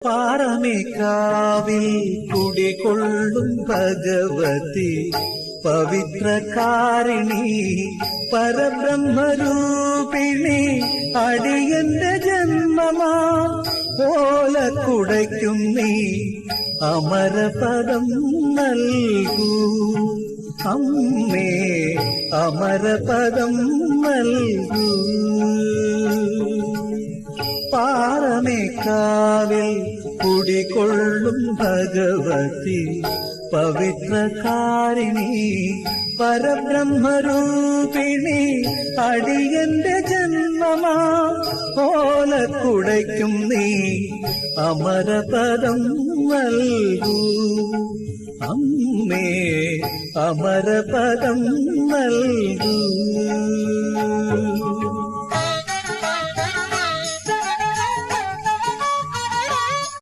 പാറമേക്കാവിൽ കുടികൊള്ളും ഭഗവതി പവിത്രകാരിണി പരബ്രഹ്മരൂപിണി അടിയന്റെ ജന്മമാ ഓല കുടയ്ക്കും നീ അമരപദം നൽകൂ അമ്മേ അമരപദം നൽകൂ. പാറമേക്കാവിൽ കുടികൊള്ളും ഭഗവതി പവിത്രകാരിണി പരബ്രഹ്മരൂപിണി അടിയന്റെ ജന്മമാ ഓല കുടയ്ക്കും നീ അമരപദം നൽകൂ അമ്മേ അമരപദം നൽകൂ.